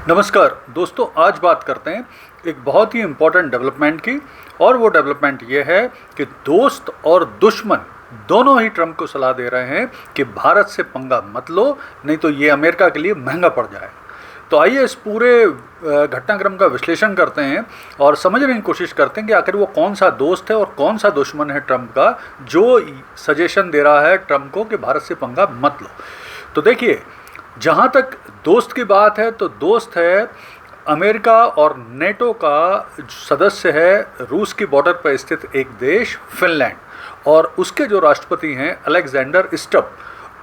नमस्कार दोस्तों, आज बात करते हैं एक बहुत ही इम्पोर्टेंट डेवलपमेंट की। और वो डेवलपमेंट ये है कि दोस्त और दुश्मन दोनों ही ट्रंप को सलाह दे रहे हैं कि भारत से पंगा मत लो, नहीं तो ये अमेरिका के लिए महंगा पड़ जाए। तो आइए इस पूरे घटनाक्रम का विश्लेषण करते हैं और समझने की कोशिश करते हैं कि आखिर वो कौन सा दोस्त है और कौन सा दुश्मन है ट्रंप का, जो सजेशन दे रहा है ट्रंप को कि भारत से पंगा मत लो। तो देखिए, जहाँ तक दोस्त की बात है तो दोस्त है अमेरिका और नेटो का सदस्य है रूस की बॉर्डर पर स्थित एक देश फिनलैंड, और उसके जो राष्ट्रपति हैं अलेक्जेंडर स्टब,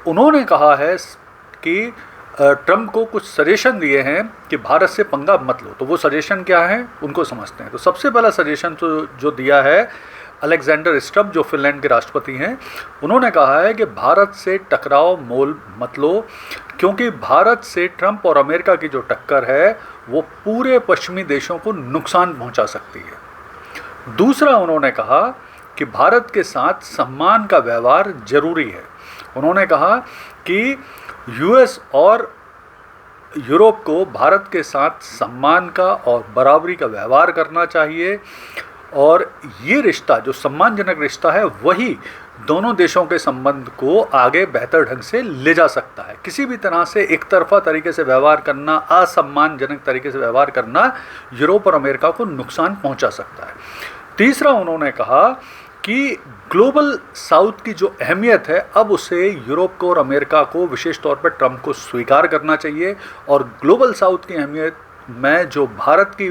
उन्होंने कहा है कि ट्रंप को कुछ सजेशन दिए हैं कि भारत से पंगा मत लो। तो वो सजेशन क्या है उनको समझते हैं। तो सबसे पहला सजेशन तो जो दिया है अलेक्जेंडर स्टब, जो फिनलैंड के राष्ट्रपति हैं, उन्होंने कहा है कि भारत से टकराव मोल मत लो, क्योंकि भारत से ट्रंप और अमेरिका की जो टक्कर है वो पूरे पश्चिमी देशों को नुकसान पहुंचा सकती है। दूसरा, उन्होंने कहा कि भारत के साथ सम्मान का व्यवहार जरूरी है। उन्होंने कहा कि यूएस और यूरोप को भारत के साथ सम्मान का और बराबरी का व्यवहार करना चाहिए, और ये रिश्ता जो सम्मानजनक रिश्ता है वही दोनों देशों के संबंध को आगे बेहतर ढंग से ले जा सकता है। किसी भी तरह से एक तरफा तरीके से व्यवहार करना, असम्मानजनक तरीके से व्यवहार करना यूरोप और अमेरिका को नुकसान पहुंचा सकता है। तीसरा, उन्होंने कहा कि ग्लोबल साउथ की जो अहमियत है अब उसे यूरोप को और अमेरिका को विशेष तौर पर ट्रंप को स्वीकार करना चाहिए, और ग्लोबल साउथ की अहमियत में जो भारत की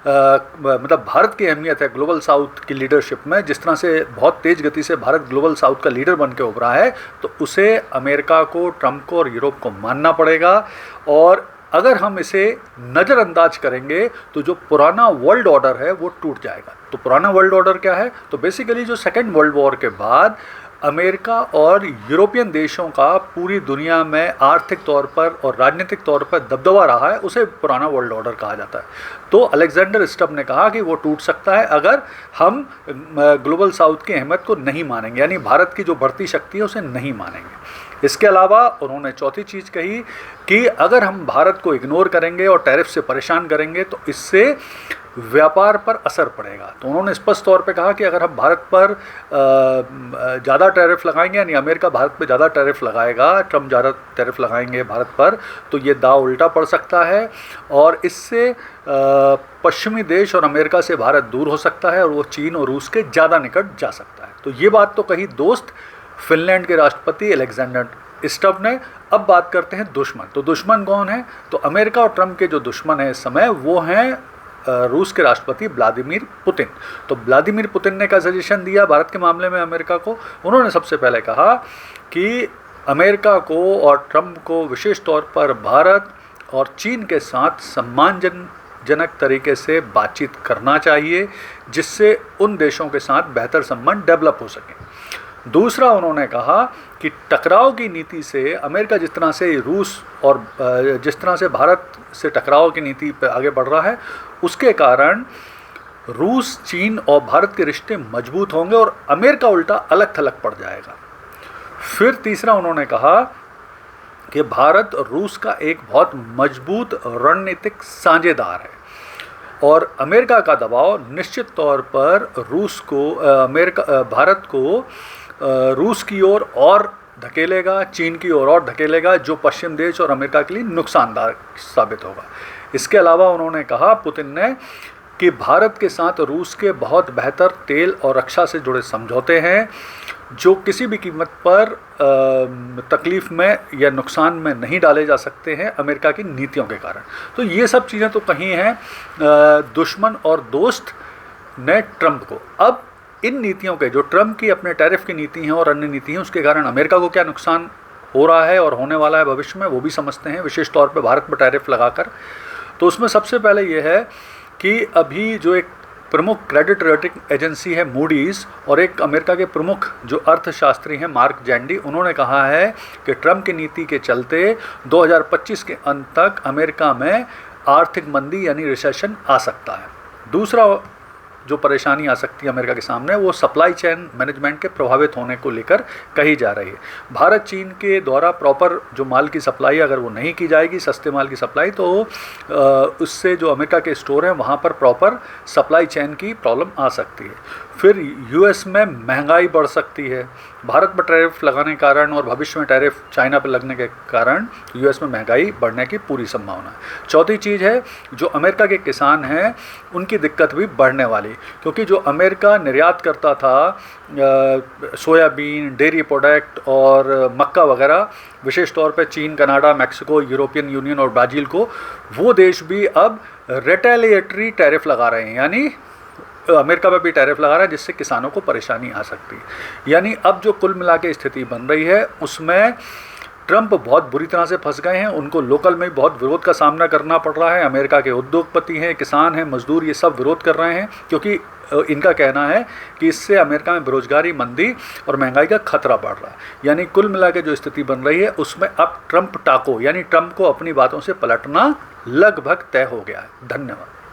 भारत की अहमियत है ग्लोबल साउथ की लीडरशिप में, जिस तरह से बहुत तेज़ गति से भारत ग्लोबल साउथ का लीडर बन के उभरा है, तो उसे अमेरिका को, ट्रंप को और यूरोप को मानना पड़ेगा। और अगर हम इसे नज़रअंदाज करेंगे तो जो पुराना वर्ल्ड ऑर्डर है वो टूट जाएगा। तो पुराना वर्ल्ड ऑर्डर क्या है? तो बेसिकली जो सेकेंड वर्ल्ड वॉर के बाद अमेरिका और यूरोपियन देशों का पूरी दुनिया में आर्थिक तौर पर और राजनीतिक तौर पर दबदबा रहा है, उसे पुराना वर्ल्ड ऑर्डर कहा जाता है। तो अलेक्जेंडर स्टब ने कहा कि वो टूट सकता है अगर हम ग्लोबल साउथ की अहमियत को नहीं मानेंगे, यानी भारत की जो बढ़ती शक्ति है उसे नहीं मानेंगे। इसके अलावा उन्होंने चौथी चीज़ कही कि अगर हम भारत को इग्नोर करेंगे और टैरिफ से परेशान करेंगे तो इससे व्यापार पर असर पड़ेगा। तो उन्होंने स्पष्ट तौर पे कहा कि अगर हम भारत पर ज़्यादा टैरिफ लगाएंगे, यानी अमेरिका भारत पे ज़्यादा टैरिफ लगाएगा, ट्रंप ज़्यादा टैरिफ लगाएंगे भारत पर, तो ये दाव उल्टा पड़ सकता है और इससे पश्चिमी देश और अमेरिका से भारत दूर हो सकता है और वो चीन और रूस के ज़्यादा निकट जा सकता है। तो ये बात तो कही दोस्त फिनलैंड के राष्ट्रपति अलेक्जेंडर स्टब ने। अब बात करते हैं दुश्मन। तो दुश्मन कौन है? तो अमेरिका और ट्रंप के जो दुश्मन हैं इस समय वो हैं रूस के राष्ट्रपति व्लादिमीर पुतिन। तो व्लादिमीर पुतिन ने क्या सजेशन दिया भारत के मामले में अमेरिका को? उन्होंने सबसे पहले कहा कि अमेरिका को और ट्रंप को विशेष तौर पर भारत और चीन के साथ सम्मानजनक तरीके से बातचीत करना चाहिए, जिससे उन देशों के साथ बेहतर संबंध डेवलप हो सके। दूसरा, उन्होंने कहा कि टकराव की नीति से अमेरिका जिस तरह से रूस और जिस तरह से भारत से टकराव की नीति पर आगे बढ़ रहा है, उसके कारण रूस, चीन और भारत के रिश्ते मजबूत होंगे और अमेरिका उल्टा अलग थलग पड़ जाएगा। फिर तीसरा, उन्होंने कहा कि भारत रूस का एक बहुत मजबूत रणनीतिक साझेदार है और अमेरिका का दबाव निश्चित तौर पर भारत को रूस की ओर और धकेलेगा, चीन की ओर और धकेलेगा, जो पश्चिम देश और अमेरिका के लिए नुकसानदायक साबित होगा। इसके अलावा उन्होंने कहा पुतिन ने कि भारत के साथ रूस के बहुत बेहतर तेल और रक्षा से जुड़े समझौते हैं, जो किसी भी कीमत पर तकलीफ में या नुकसान में नहीं डाले जा सकते हैं अमेरिका की नीतियों के कारण। तो ये सब चीज़ें तो कही हैं दुश्मन और दोस्त ने ट्रंप को। अब इन नीतियों के, जो ट्रंप की अपने टैरिफ की नीति हैं और अन्य नीति हैं, उसके कारण अमेरिका को क्या नुकसान हो रहा है और होने वाला है भविष्य में, वो भी समझते हैं, विशेष तौर पे भारत पर टैरिफ लगाकर। तो उसमें सबसे पहले ये है कि अभी जो एक प्रमुख क्रेडिट रेटिंग एजेंसी है मूडीज़ और एक अमेरिका के प्रमुख जो अर्थशास्त्री हैं मार्क जैंडी, उन्होंने कहा है कि ट्रंप की नीति के चलते 2025 के अंत तक अमेरिका में आर्थिक मंदी यानी रिसेशन आ सकता है। दूसरा, जो परेशानी आ सकती है अमेरिका के सामने वो सप्लाई चेन मैनेजमेंट के प्रभावित होने को लेकर कही जा रही है। भारत चीन के द्वारा प्रॉपर जो माल की सप्लाई अगर वो नहीं की जाएगी, सस्ते माल की सप्लाई, तो उससे जो अमेरिका के स्टोर हैं वहाँ पर प्रॉपर सप्लाई चेन की प्रॉब्लम आ सकती है। फिर यूएस में महंगाई बढ़ सकती है, भारत पर टैरिफ लगाने के कारण और भविष्य में टैरिफ चाइना पर लगने के कारण यूएस में महंगाई बढ़ने की पूरी संभावना है। चौथी चीज़ है, जो अमेरिका के किसान हैं उनकी दिक्कत भी बढ़ने वाली, क्योंकि जो अमेरिका निर्यात करता था सोयाबीन, डेयरी प्रोडक्ट और मक्का वगैरह, विशेष तौर पे चीन, कनाडा, मैक्सिको, यूरोपियन यूनियन और ब्राज़ील को, वो देश भी अब रिटेलिएटरी टैरिफ लगा रहे हैं, यानी अमेरिका पर भी टैरिफ लगा रहा है, जिससे किसानों को परेशानी आ सकती है। यानी अब जो कुल मिला के स्थिति बन रही है उसमें ट्रंप बहुत बुरी तरह से फंस गए हैं, उनको लोकल में बहुत विरोध का सामना करना पड़ रहा है। अमेरिका के उद्योगपति हैं, किसान हैं, मजदूर, ये सब विरोध कर रहे हैं, क्योंकि इनका कहना है कि इससे अमेरिका में बेरोजगारी, मंदी और महंगाई का खतरा बढ़ रहा है। यानी कुल मिला के जो स्थिति बन रही है उसमें अब ट्रंप टाको, यानी ट्रंप को अपनी बातों से पलटना लगभग तय हो गया है। धन्यवाद।